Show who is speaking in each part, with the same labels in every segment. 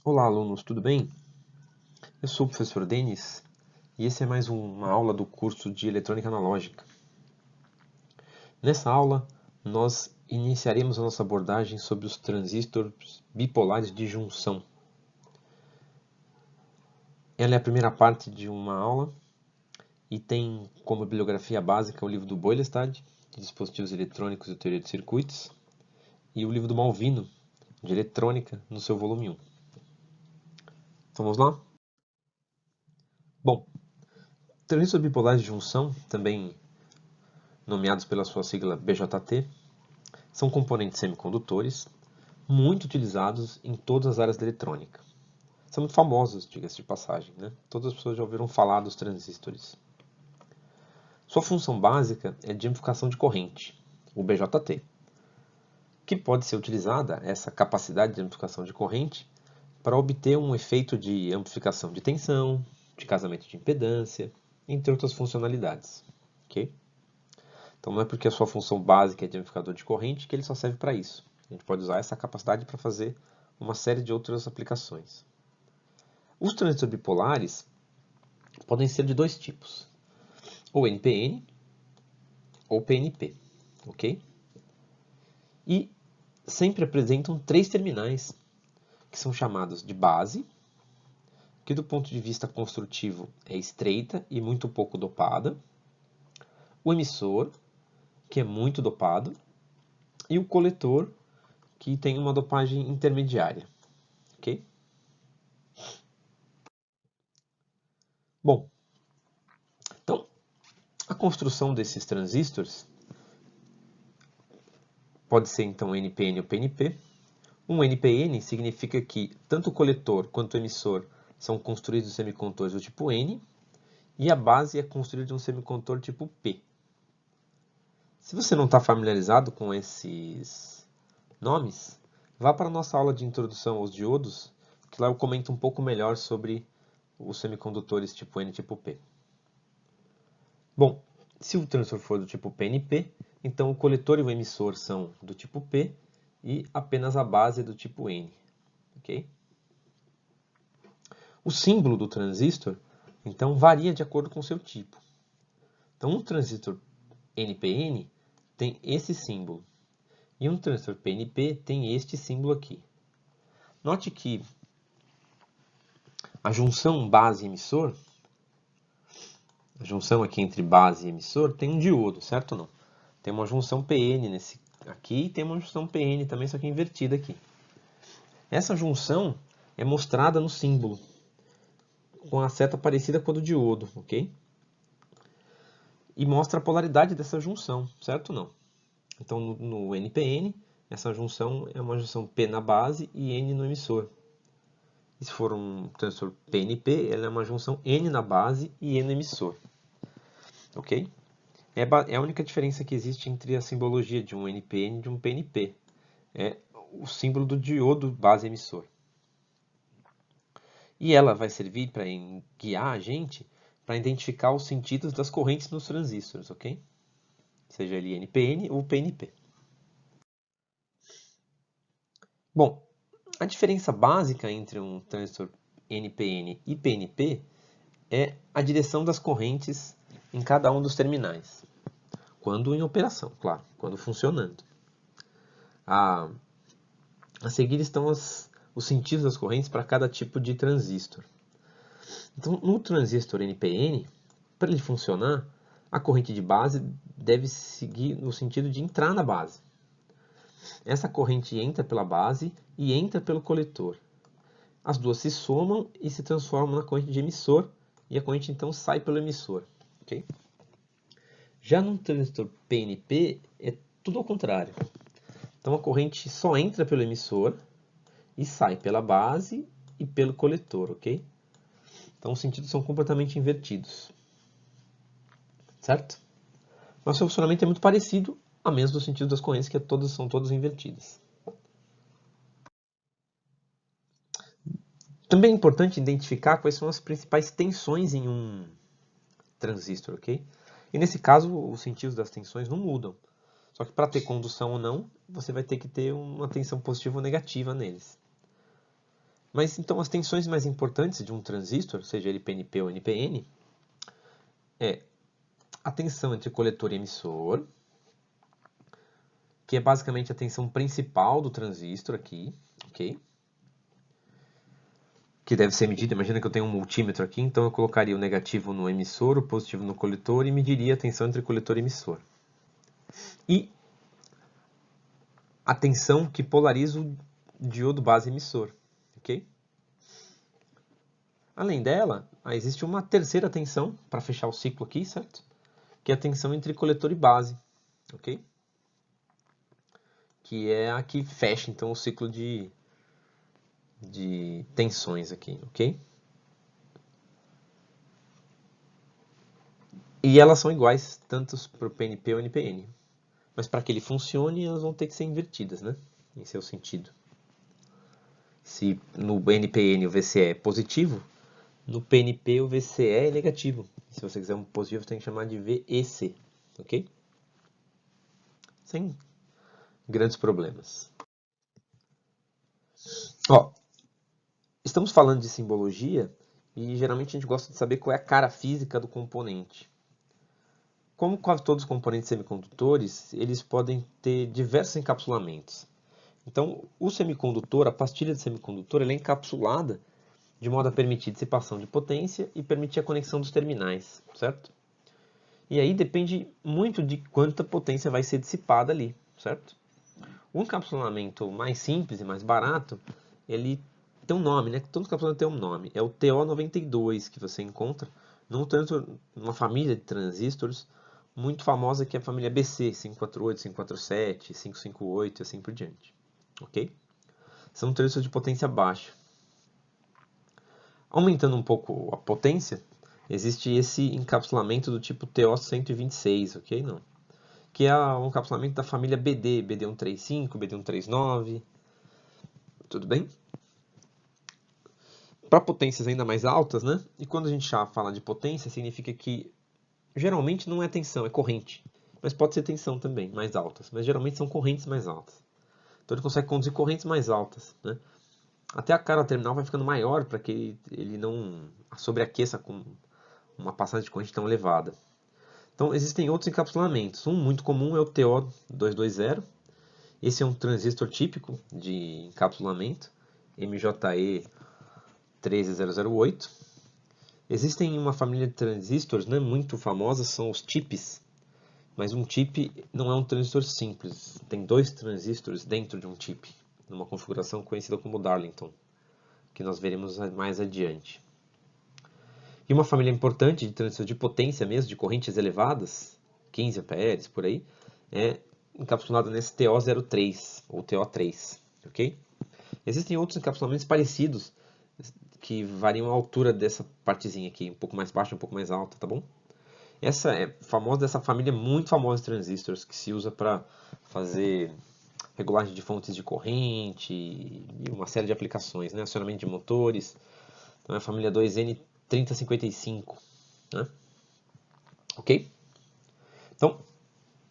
Speaker 1: Olá, alunos, tudo bem? Eu sou o professor Denis e esse é mais uma aula do curso de Eletrônica Analógica. Nessa aula, nós iniciaremos a nossa abordagem sobre os transistores bipolares de junção. Ela é a primeira parte de uma aula e tem como bibliografia básica o livro do Boylestad, de Dispositivos Eletrônicos e Teoria de Circuitos, e o livro do Malvino, de Eletrônica, no seu volume 1. Vamos lá? Bom, transistores bipolares de junção, também nomeados pela sua sigla BJT, são componentes semicondutores muito utilizados em todas as áreas da eletrônica. São muito famosos, diga-se de passagem, né? Todas as pessoas já ouviram falar dos transistores. Sua função básica é de amplificação de corrente, o BJT, que pode ser utilizada, essa capacidade de amplificação de corrente, para obter um efeito de amplificação de tensão, de casamento de impedância, entre outras funcionalidades. Okay? Então não é porque a sua função básica é de amplificador de corrente que ele só serve para isso. A gente pode usar essa capacidade para fazer uma série de outras aplicações. Os transistores bipolares podem ser de dois tipos, ou NPN ou PNP, ok? E sempre apresentam três terminais, que são chamados de base, que do ponto de vista construtivo é estreita e muito pouco dopada, o emissor, que é muito dopado, e o coletor, que tem uma dopagem intermediária, ok? Bom, então, a construção desses transistores pode ser então NPN ou PNP. Um NPN significa que tanto o coletor quanto o emissor são construídos de semicondutores do tipo N e a base é construída de um semicondutor tipo P. Se você não está familiarizado com esses nomes, vá para a nossa aula de introdução aos diodos, que lá eu comento um pouco melhor sobre os semicondutores tipo N e tipo P. Bom, se o transistor for do tipo PNP, então o coletor e o emissor são do tipo P e apenas a base é do tipo N. Okay? O símbolo do transistor, então, varia de acordo com o seu tipo. Então, um transistor NPN tem esse símbolo e um transistor PNP tem este símbolo aqui. Note que a junção base-emissor, a junção aqui entre base e emissor, tem um diodo, certo ou não? Tem uma junção PN nesse aqui e tem uma junção PN também, só que invertida aqui. Essa junção é mostrada no símbolo, com a seta parecida com a do diodo, ok? E mostra a polaridade dessa junção, certo ou não? Então, no NPN, essa junção é uma junção P na base e N no emissor. E se for um transistor PNP, ela é uma junção N na base e N no emissor. Ok? É a única diferença que existe entre a simbologia de um NPN e de um PNP. É o símbolo do diodo base-emissor. E ela vai servir para guiar a gente para identificar os sentidos das correntes nos transistores, ok? Seja ele NPN ou PNP. Bom, a diferença básica entre um transistor NPN e PNP é a direção das correntes em cada um dos terminais. Quando em operação, claro, quando funcionando. A seguir estão os sentidos das correntes para cada tipo de transistor. Então, no transistor NPN, para ele funcionar, a corrente de base deve seguir no sentido de entrar na base. Essa corrente entra pela base e entra pelo coletor. As duas se somam e se transformam na corrente de emissor, e a corrente então sai pelo emissor. Okay? Já no transistor PNP, é tudo ao contrário. Então a corrente só entra pelo emissor e sai pela base e pelo coletor, ok? Então os sentidos são completamente invertidos. Certo? Mas o seu funcionamento é muito parecido, a menos do sentido das correntes, que são todas invertidas. Também é importante identificar quais são as principais tensões em um transistor, ok? E nesse caso, os sentidos das tensões não mudam. Só que para ter condução ou não, você vai ter que ter uma tensão positiva ou negativa neles. Mas então as tensões mais importantes de um transistor, seja ele PNP ou NPN, é a tensão entre coletor e emissor, que é basicamente a tensão principal do transistor aqui, ok? Que deve ser medida. Imagina que eu tenho um multímetro aqui, então eu colocaria o negativo no emissor, o positivo no coletor e mediria a tensão entre coletor e emissor. E a tensão que polariza o diodo base emissor, ok? Além dela, existe uma terceira tensão, para fechar o ciclo aqui, certo? Que é a tensão entre coletor e base, ok? Que é a que fecha, então, o ciclo de tensões aqui, ok? E elas são iguais tanto para o PNP ou NPN. Mas para que ele funcione, elas vão ter que ser invertidas, né? Em seu sentido. Se no NPN o VCE é positivo, no PNP o VCE é negativo. Se você quiser um positivo, você tem que chamar de VEC, ok? Sem grandes problemas. Ó, estamos falando de simbologia e geralmente a gente gosta de saber qual é a cara física do componente. Como quase todos os componentes semicondutores, eles podem ter diversos encapsulamentos. Então, o semicondutor, a pastilha de semicondutor, ela é encapsulada de modo a permitir dissipação de potência e permitir a conexão dos terminais, certo? E aí depende muito de quanta potência vai ser dissipada ali, certo? O encapsulamento mais simples e mais barato, ele tem um nome, né? Todo encapsulamento tem um nome. É o TO92 que você encontra numa família de transistores muito famosa que é a família BC, 548, 547, 558 e assim por diante. Ok? São transistores de potência baixa. Aumentando um pouco a potência, existe esse encapsulamento do tipo TO126, ok? Não. Que é um encapsulamento da família BD, BD135, BD139, tudo bem? Para potências ainda mais altas, né? E quando a gente já fala de potência, significa que geralmente não é tensão, é corrente. Mas pode ser tensão também, mais altas. Mas geralmente são correntes mais altas. Então ele consegue conduzir correntes mais altas, né? Até a cara terminal vai ficando maior para que ele não sobreaqueça com uma passagem de corrente tão elevada. Então existem outros encapsulamentos. Um muito comum é o TO220. Esse é um transistor típico de encapsulamento, MJE 13008. Existem uma família de transistores, né, muito famosa, são os chips. Mas um chip não é um transistor simples. Tem dois transistores dentro de um chip, numa configuração conhecida como Darlington, que nós veremos mais adiante. E uma família importante de transistores de potência mesmo, de correntes elevadas, 15 amperes por aí, é encapsulada nesse TO03 ou TO3, ok? Existem outros encapsulamentos parecidos que variam a altura dessa partezinha aqui, um pouco mais baixa, um pouco mais alta, tá bom? Essa é famosa dessa família muito famosa de transistores que se usa para fazer regulagem de fontes de corrente e uma série de aplicações, né? Acionamento de motores. Então é a família 2N3055, né? Ok? Então,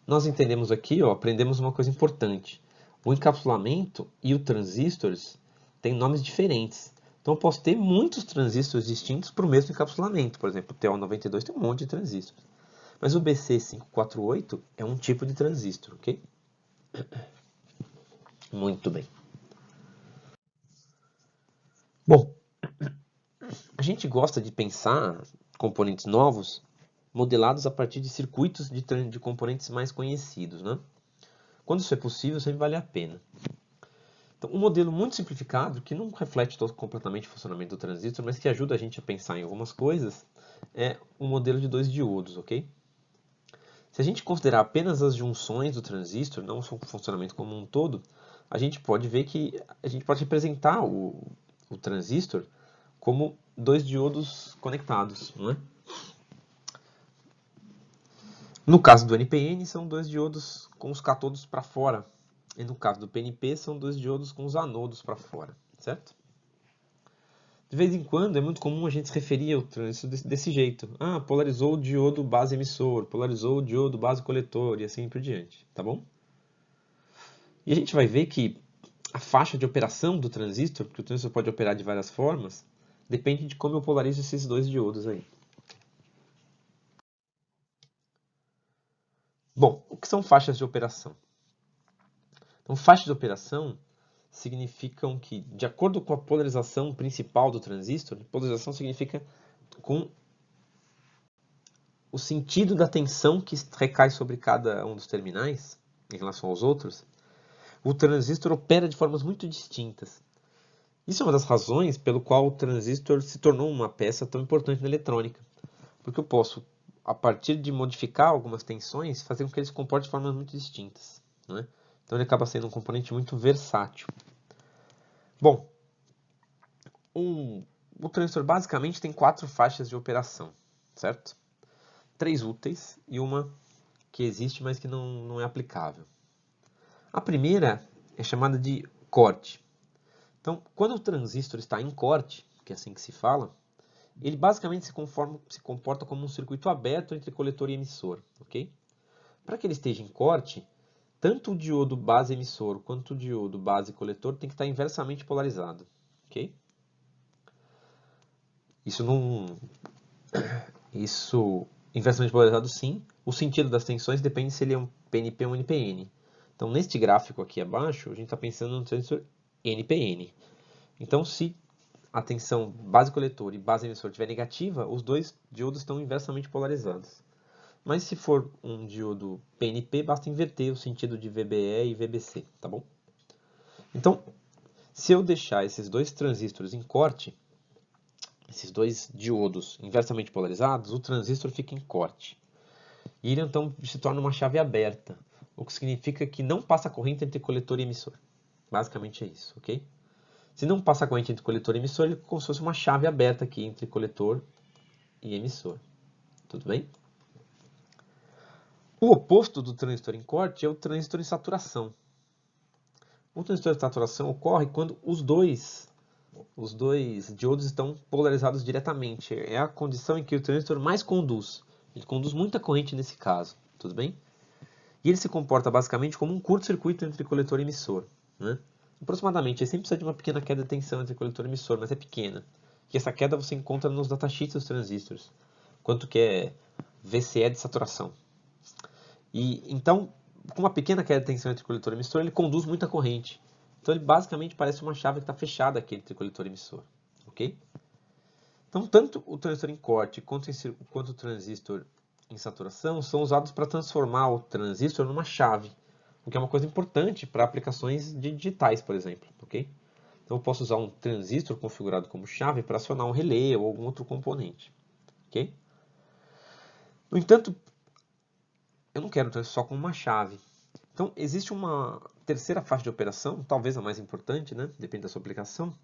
Speaker 1: nós entendemos aqui, ó, aprendemos uma coisa importante. O encapsulamento e o transistores têm nomes diferentes. Então, eu posso ter muitos transistores distintos para o mesmo encapsulamento. Por exemplo, o TO92 tem um monte de transistores. Mas o BC548 é um tipo de transistor, ok? Muito bem. Bom, a gente gosta de pensar componentes novos modelados a partir de circuitos de componentes mais conhecidos, né? Quando isso é possível, sempre vale a pena. Então, um modelo muito simplificado, que não reflete completamente o funcionamento do transistor, mas que ajuda a gente a pensar em algumas coisas, é o modelo de dois diodos, ok? Se a gente considerar apenas as junções do transistor, não o funcionamento como um todo, a gente pode ver que a gente pode representar o transistor como dois diodos conectados, não é? No caso do NPN, são dois diodos com os cátodos para fora. E no caso do PNP, são dois diodos com os anodos para fora, certo? De vez em quando, é muito comum a gente se referir ao transistor desse jeito. Ah, polarizou o diodo base emissor, polarizou o diodo base coletor e assim por diante, tá bom? E a gente vai ver que a faixa de operação do transistor, porque o transistor pode operar de várias formas, depende de como eu polarizo esses dois diodos aí. Bom, o que são faixas de operação? Então, faixas de operação significam que, de acordo com a polarização principal do transistor, polarização significa com o sentido da tensão que recai sobre cada um dos terminais, em relação aos outros, o transistor opera de formas muito distintas. Isso é uma das razões pelo qual o transistor se tornou uma peça tão importante na eletrônica. Porque eu posso, a partir de modificar algumas tensões, fazer com que ele se comporte de formas muito distintas. Né? Então ele acaba sendo um componente muito versátil. Bom, o transistor basicamente tem 4 faixas de operação, certo? 3 úteis e uma que existe, mas que não é aplicável. A primeira é chamada de corte. Então, quando o transistor está em corte, que é assim que se fala, ele basicamente se comporta como um circuito aberto entre coletor e emissor, ok? Para que ele esteja em corte, tanto o diodo base emissor quanto o diodo base coletor tem que estar inversamente polarizado, ok? Isso inversamente polarizado sim. O sentido das tensões depende se ele é um PNP ou um NPN. Então, neste gráfico aqui abaixo, a gente está pensando no transistor NPN. Então, se a tensão base coletor e base emissor estiver negativa, os dois diodos estão inversamente polarizados. Mas se for um diodo PNP, basta inverter o sentido de VBE e VBC, tá bom? Então, se eu deixar esses dois transistores em corte, esses dois diodos inversamente polarizados, o transistor fica em corte. E ele então se torna uma chave aberta, o que significa que não passa corrente entre coletor e emissor. Basicamente é isso, ok? Se não passa corrente entre coletor e emissor, ele é como se fosse uma chave aberta aqui entre coletor e emissor. Tudo bem? O oposto do transistor em corte é o transistor em saturação. O transistor em saturação ocorre quando os dois diodos estão polarizados diretamente. É a condição em que o transistor mais conduz. Ele conduz muita corrente nesse caso, tudo bem? E ele se comporta basicamente como um curto-circuito entre coletor e emissor. Né? Aproximadamente, ele sempre precisa de uma pequena queda de tensão entre coletor e emissor, mas é pequena. E essa queda você encontra nos datasheets dos transistores. Quanto que é VCE de saturação. E então, com uma pequena queda de tensão entre coletor e emissor, ele conduz muita corrente. Então ele basicamente parece uma chave que está fechada aqui entre coletor e emissor. Ok? Então, tanto o transistor em corte quanto o transistor em saturação são usados para transformar o transistor numa chave, o que é uma coisa importante para aplicações de digitais, por exemplo. Ok? Então, eu posso usar um transistor configurado como chave para acionar um relé ou algum outro componente. Ok? No entanto, eu não quero o transistor só como uma chave. Então, existe uma terceira faixa de operação, talvez a mais importante, né? Depende da sua aplicação,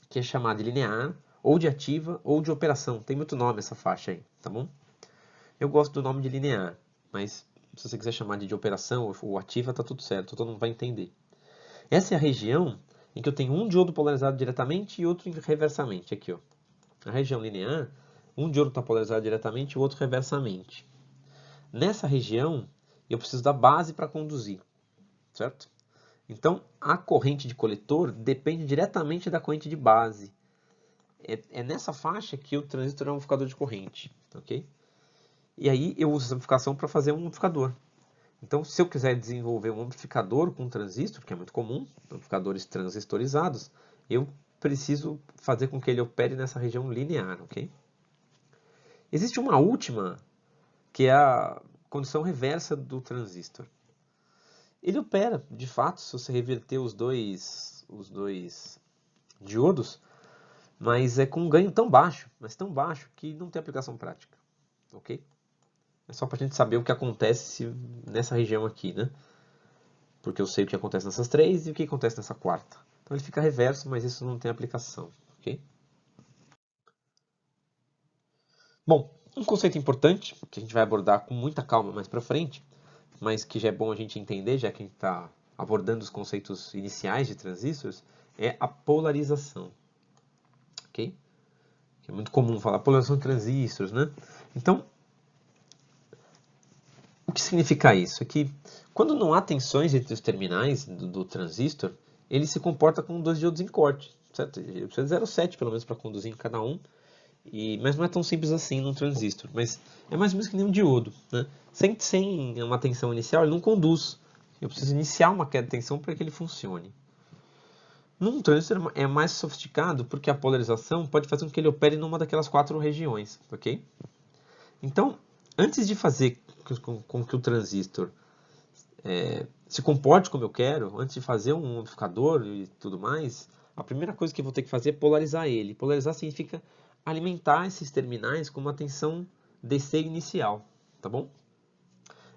Speaker 1: que é chamada de linear, ou de ativa, ou de operação. Tem muito nome essa faixa aí, tá bom? Eu gosto do nome de linear, mas se você quiser chamar de operação ou ativa, tá tudo certo, todo mundo vai entender. Essa é a região em que eu tenho um diodo polarizado diretamente e outro reversamente, aqui, ó. A região linear, um diodo está polarizado diretamente e o outro reversamente. Nessa região, eu preciso da base para conduzir, certo? Então, a corrente de coletor depende diretamente da corrente de base. É nessa faixa que o transistor é um amplificador de corrente, ok? E aí eu uso essa amplificação para fazer um amplificador. Então, se eu quiser desenvolver um amplificador com transistor, que é muito comum, amplificadores transistorizados, eu preciso fazer com que ele opere nessa região linear, ok? Existe uma última, que é a condição reversa do transistor. Ele opera, de fato, se você reverter os dois diodos, mas é com um ganho tão baixo, mas tão baixo, que não tem aplicação prática, ok? É só para a gente saber o que acontece nessa região aqui, né? Porque eu sei o que acontece nessas três e o que acontece nessa quarta. Então ele fica reverso, mas isso não tem aplicação, ok? Bom, um conceito importante, que a gente vai abordar com muita calma mais para frente, mas que já é bom a gente entender, já que a gente está abordando os conceitos iniciais de transistores, é a polarização, ok? É muito comum falar polarização de transistores, né? Então, o que significa isso? É que quando não há tensões entre os terminais do transistor, ele se comporta com 2 diodos em corte, certo? Eu preciso de 0,7 pelo menos para conduzir em cada um, mas não é tão simples assim num transistor, mas é mais ou menos que nem um diodo, né? Sem uma tensão inicial, ele não conduz. Eu preciso iniciar uma queda de tensão para que ele funcione. Num transistor é mais sofisticado porque a polarização pode fazer com que ele opere numa daquelas 4 regiões, ok? Então, antes de fazer com que o transistor se comporte como eu quero, antes de fazer um amplificador e tudo mais, a primeira coisa que eu vou ter que fazer é polarizar ele. Polarizar significa alimentar esses terminais com uma tensão DC inicial, tá bom?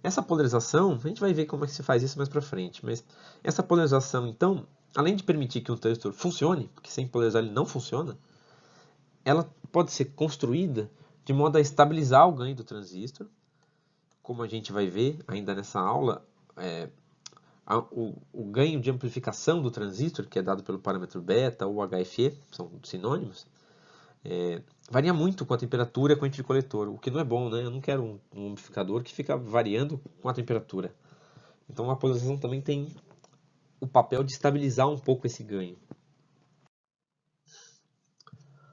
Speaker 1: Essa polarização, a gente vai ver como é que se faz isso mais para frente, mas essa polarização, então, além de permitir que um transistor funcione, porque sem polarizar ele não funciona, ela pode ser construída de modo a estabilizar o ganho do transistor, como a gente vai ver ainda nessa aula, o ganho de amplificação do transistor, que é dado pelo parâmetro beta ou HFE, são sinônimos, varia muito com a temperatura e a corrente de coletor, o que não é bom, né? Eu não quero um amplificador que fica variando com a temperatura. Então a polarização também tem o papel de estabilizar um pouco esse ganho.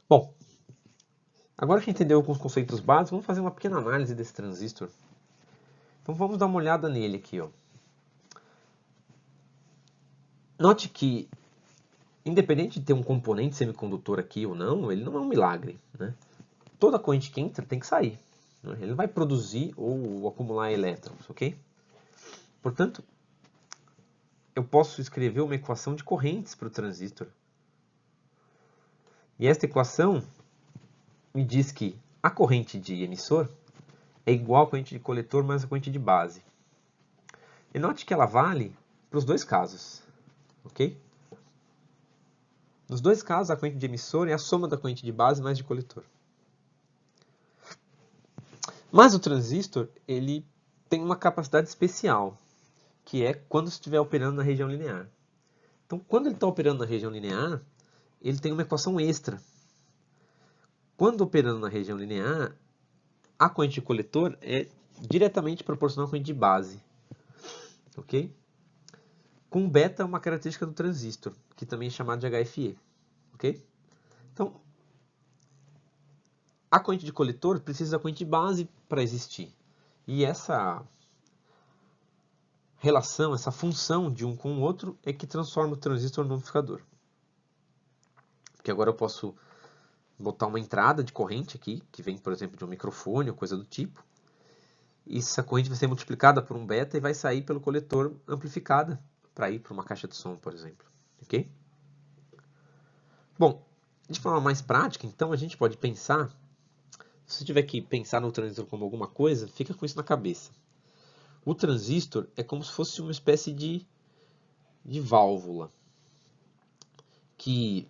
Speaker 1: Bom, agora que entendeu alguns conceitos básicos, vamos fazer uma pequena análise desse transistor. Então vamos dar uma olhada nele aqui, ó. Note que, independente de ter um componente semicondutor aqui ou não, ele não é um milagre, né? Toda corrente que entra tem que sair, né? Ele não vai produzir ou acumular elétrons, ok? Portanto, eu posso escrever uma equação de correntes para o transistor. E esta equação me diz que a corrente de emissor é igual à corrente de coletor mais a corrente de base. E note que ela vale para os dois casos, ok? Nos dois casos, a corrente de emissor é a soma da corrente de base mais de coletor. Mas o transistor, ele tem uma capacidade especial, que é quando estiver operando na região linear. Então, quando ele está operando na região linear, ele tem uma equação extra. Quando operando na região linear, a corrente de coletor é diretamente proporcional à corrente de base, ok? Com beta é uma característica do transistor, que também é chamado de HFE, ok? Então, a corrente de coletor precisa da corrente de base para existir. E essa relação, essa função de um com o outro é que transforma o transistor num amplificador. Porque agora eu posso botar uma entrada de corrente aqui, que vem, por exemplo, de um microfone ou coisa do tipo. E essa corrente vai ser multiplicada por um beta e vai sair pelo coletor amplificada para ir para uma caixa de som, por exemplo. Ok? Bom, de forma mais prática, então, a gente pode pensar, se você tiver que pensar no transistor como alguma coisa, fica com isso na cabeça. O transistor é como se fosse uma espécie de válvula, que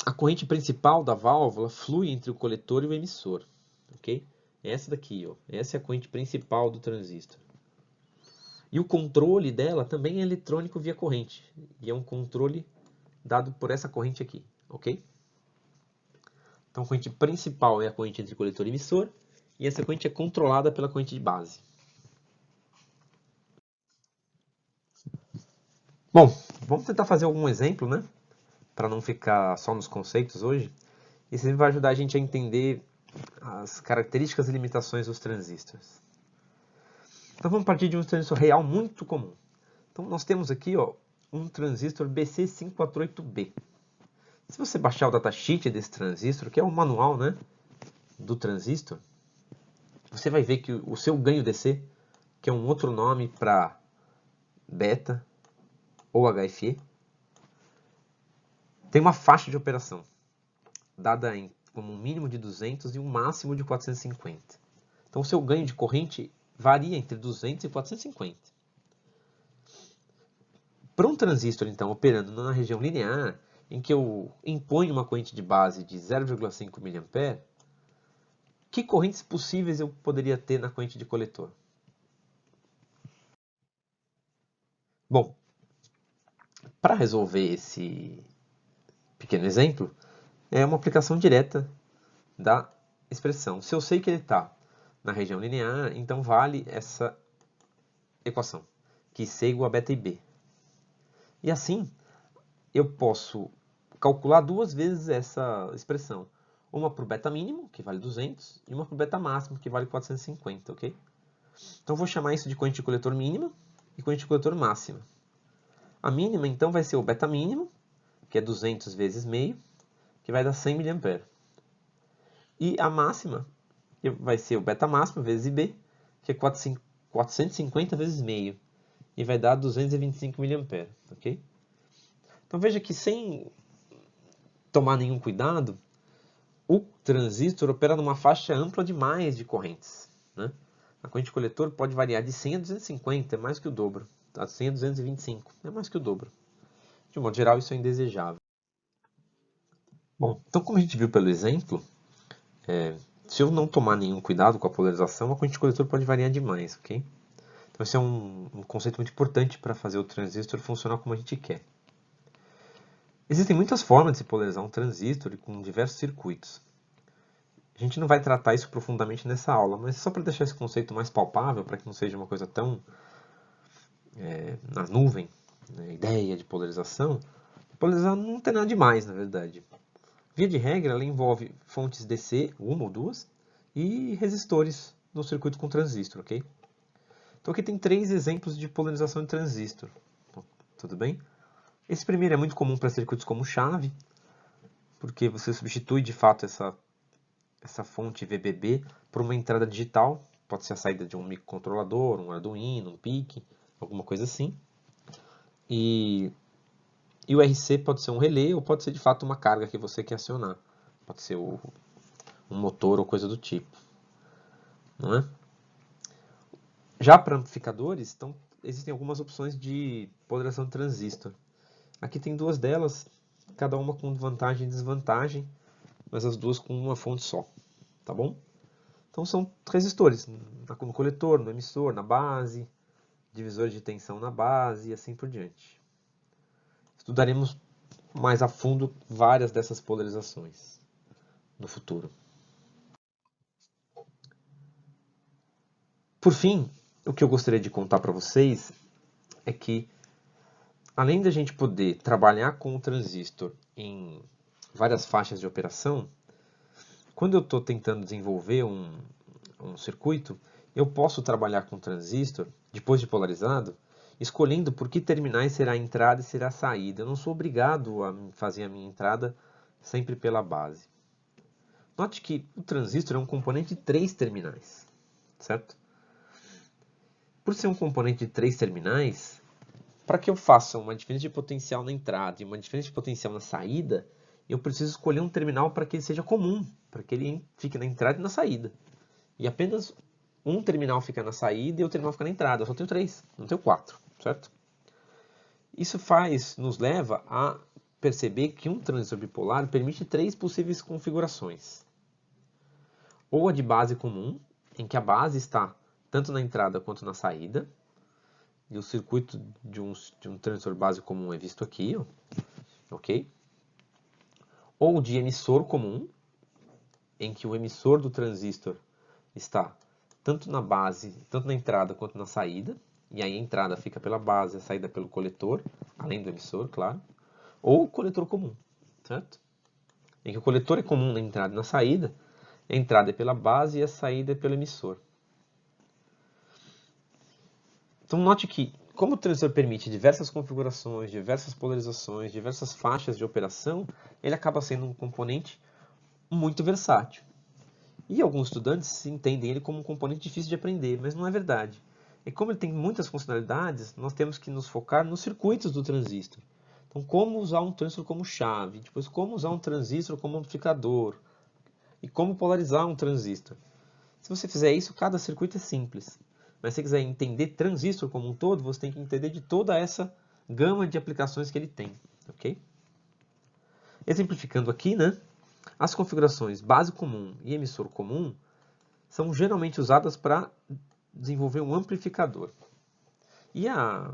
Speaker 1: a corrente principal da válvula flui entre o coletor e o emissor. Ok? Essa daqui, ó, essa é a corrente principal do transistor. E o controle dela também é eletrônico via corrente. E é um controle dado por essa corrente aqui, ok? Então a corrente principal é a corrente entre coletor e emissor. E essa corrente é controlada pela corrente de base. Bom, vamos tentar fazer algum exemplo, né? Para não ficar só nos conceitos hoje. Isso vai ajudar a gente a entender as características e limitações dos transistores. Então vamos partir de um transistor real muito comum. Então nós temos aqui, ó, um transistor BC548B. Se você baixar o datasheet desse transistor, que é o manual, né, do transistor, você vai ver que o seu ganho DC, que é um outro nome para beta ou HFE, tem uma faixa de operação, dada como um mínimo de 200 e um máximo de 450. Então o seu ganho de corrente varia entre 200 e 450. Para um transistor, então, operando na região linear, em que eu imponho uma corrente de base de 0,5 mA, que correntes possíveis eu poderia ter na corrente de coletor? Bom, para resolver esse pequeno exemplo, é uma aplicação direta da expressão. Se eu sei que ele está na região linear, então vale essa equação, que C igual a beta e B. E assim, eu posso calcular duas vezes essa expressão. Uma para o beta mínimo, que vale 200, e uma para o beta máximo, que vale 450, ok? Então, eu vou chamar isso de corrente de coletor mínima e corrente de coletor máxima. A mínima, então, vai ser o beta mínimo, que é 200 vezes meio, que vai dar 100 mA. E a máxima vai ser o beta máximo vezes IB, que é 450 vezes meio, e vai dar 225 mA, ok? Então veja que sem tomar nenhum cuidado, o transistor opera numa faixa ampla demais de correntes, né? A corrente coletor pode variar de 100 a 250, é mais que o dobro. De 100 a 225, é mais que o dobro. De um modo geral, isso é indesejável. Bom, então como a gente viu pelo exemplo, se eu não tomar nenhum cuidado com a polarização, a corrente coletor pode variar demais, ok? Então esse é um conceito muito importante para fazer o transistor funcionar como a gente quer. Existem muitas formas de se polarizar um transistor com diversos circuitos. A gente não vai tratar isso profundamente nessa aula, mas só para deixar esse conceito mais palpável, para que não seja uma coisa tão na nuvem, né, ideia de polarização, polarizar não tem nada demais, na verdade. Via de regra, ela envolve fontes DC, uma ou duas, e resistores no circuito com transistor, ok? Então aqui tem 3 exemplos de polarização de transistor. Tudo bem? Esse primeiro é muito comum para circuitos como chave, porque você substitui de fato essa fonte VBB por uma entrada digital, pode ser a saída de um microcontrolador, um Arduino, um PIC, alguma coisa assim. E o RC pode ser um relé ou pode ser de fato uma carga que você quer acionar. Pode ser um motor ou coisa do tipo. Não é? Já para amplificadores, então, existem algumas opções de polarização de transistor. Aqui tem 2 delas, cada uma com vantagem e desvantagem, mas as duas com uma fonte só. Tá bom? Então são resistores, no coletor, no emissor, na base, divisores de tensão na base e assim por diante. Estudaremos mais a fundo várias dessas polarizações no futuro. Por fim, o que eu gostaria de contar para vocês é que, além da gente poder trabalhar com o transistor em várias faixas de operação, quando eu estou tentando desenvolver um circuito, eu posso trabalhar com o transistor, depois de polarizado, escolhendo por que terminais será a entrada e será a saída. Eu não sou obrigado a fazer a minha entrada sempre pela base. Note que o transistor é um componente de 3 terminais, certo? Por ser um componente de 3 terminais, para que eu faça uma diferença de potencial na entrada e uma diferença de potencial na saída, eu preciso escolher um terminal para que ele seja comum, para que ele fique na entrada e na saída. E apenas um terminal fica na saída e o terminal fica na entrada. Eu só tenho 3, não tenho 4, certo? Isso nos leva a perceber que um transistor bipolar permite 3 possíveis configurações. Ou a de base comum, em que a base está tanto na entrada quanto na saída. E o circuito de um transistor base comum é visto aqui, ó, ok? Ou de emissor comum, em que o emissor do transistor está tanto na base, tanto na entrada quanto na saída, e aí a entrada fica pela base, a saída pelo coletor, além do emissor, claro. Ou coletor comum, certo? Em que o coletor é comum na entrada e na saída, a entrada é pela base e a saída é pelo emissor. Então note que, como o transistor permite diversas configurações, diversas polarizações, diversas faixas de operação, ele acaba sendo um componente muito versátil. E alguns estudantes entendem ele como um componente difícil de aprender, mas não é verdade. E como ele tem muitas funcionalidades, nós temos que nos focar nos circuitos do transistor. Então, como usar um transistor como chave, depois como usar um transistor como amplificador, e como polarizar um transistor. Se você fizer isso, cada circuito é simples. Mas se você quiser entender transistor como um todo, você tem que entender de toda essa gama de aplicações que ele tem, ok? Exemplificando aqui, né? As configurações base comum e emissor comum são geralmente usadas para desenvolver um amplificador. E a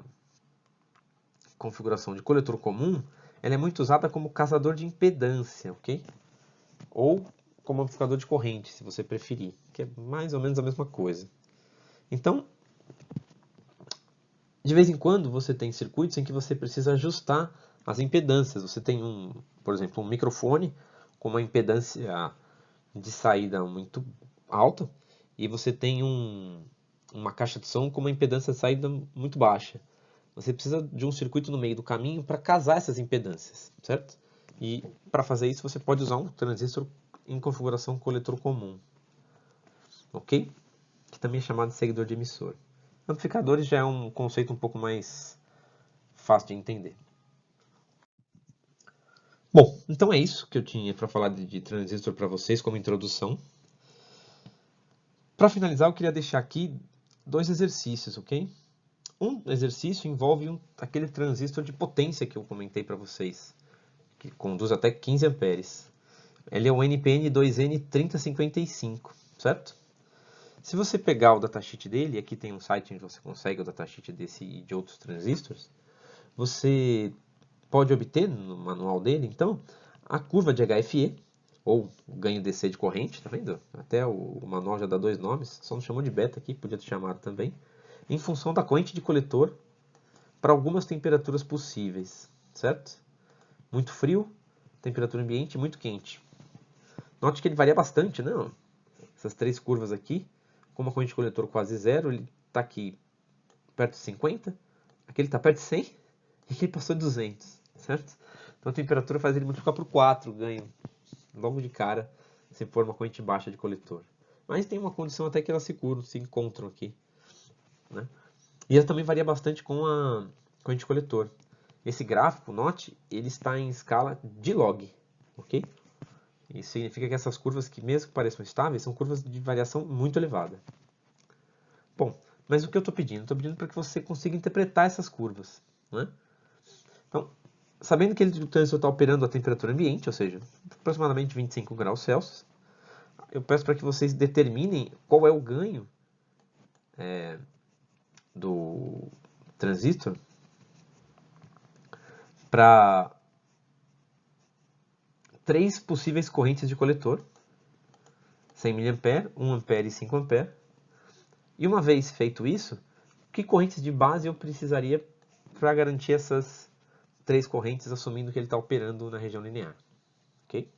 Speaker 1: configuração de coletor comum, ela é muito usada como caçador de impedância, ok? Ou como amplificador de corrente, se você preferir, que é mais ou menos a mesma coisa. Então, de vez em quando você tem circuitos em que você precisa ajustar as impedâncias. Você tem, por exemplo, um microfone com uma impedância de saída muito alta e você tem uma caixa de som com uma impedância de saída muito baixa. Você precisa de um circuito no meio do caminho para casar essas impedâncias, certo? E para fazer isso você pode usar um transistor em configuração coletor comum, ok? Que também é chamado de seguidor de emissor. Amplificadores já é um conceito um pouco mais fácil de entender. Bom, então é isso que eu tinha para falar de transistor para vocês como introdução. Para finalizar, eu queria deixar aqui 2 exercícios, ok? Um exercício envolve aquele transistor de potência que eu comentei para vocês, que conduz até 15 amperes. Ele é o NPN2N3055, certo? Se você pegar o datasheet dele, aqui tem um site onde você consegue o datasheet desse e de outros transistores, você pode obter no manual dele, então, a curva de HFE, ou o ganho DC de corrente, tá vendo? Até o manual já dá 2 nomes, só não chamou de beta aqui, podia ter chamado também, em função da corrente de coletor para algumas temperaturas possíveis, certo? Muito frio, temperatura ambiente, muito quente. Note que ele varia bastante, não? Essas 3 curvas aqui, com uma corrente de coletor quase zero, ele está aqui perto de 50, aqui ele está perto de 100 e aqui ele passou de 200, certo? Então a temperatura faz ele multiplicar por 4, ganho logo de cara, se for uma corrente baixa de coletor. Mas tem uma condição até que elas se encontram aqui, né? E ela também varia bastante com a corrente de coletor. Esse gráfico, note, ele está em escala de log, ok? Isso significa que essas curvas, que mesmo que pareçam estáveis, são curvas de variação muito elevada. Bom, mas o que eu estou pedindo? Estou pedindo para que você consiga interpretar essas curvas, né? Então, sabendo que o transistor está operando a temperatura ambiente, ou seja, aproximadamente 25 graus Celsius, eu peço para que vocês determinem qual é o ganho do transistor para 3 possíveis correntes de coletor, 100 mA, 1 A e 5 A. E uma vez feito isso, que correntes de base eu precisaria para garantir essas 3 correntes, assumindo que ele está operando na região linear. Okay?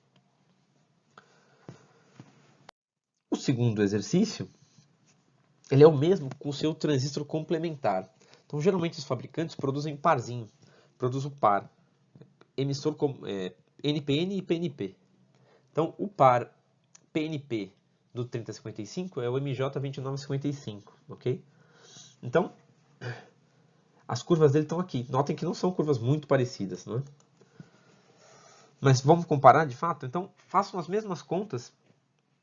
Speaker 1: O segundo exercício, ele é o mesmo com o seu transistor complementar. Então, geralmente os fabricantes produzem parzinho, produzem o par, emissor NPN e PNP. Então, o par PNP do 3055 é o MJ2955, ok? Então, as curvas dele estão aqui. Notem que não são curvas muito parecidas, não é? Mas vamos comparar de fato? Então, façam as mesmas contas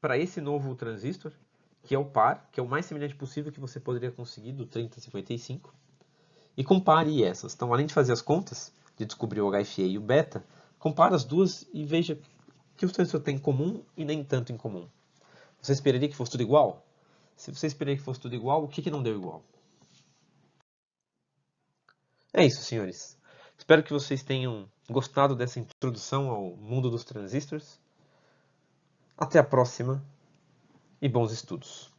Speaker 1: para esse novo transistor, que é o par, que é o mais semelhante possível que você poderia conseguir do 3055, e compare essas. Então, além de fazer as contas, de descobrir o HFE e o beta, compare as duas e veja o que os transistores têm em comum e nem tanto em comum. Você esperaria que fosse tudo igual? Se você esperaria que fosse tudo igual, o que não deu igual? É isso, senhores. Espero que vocês tenham gostado dessa introdução ao mundo dos transistores. Até a próxima e bons estudos!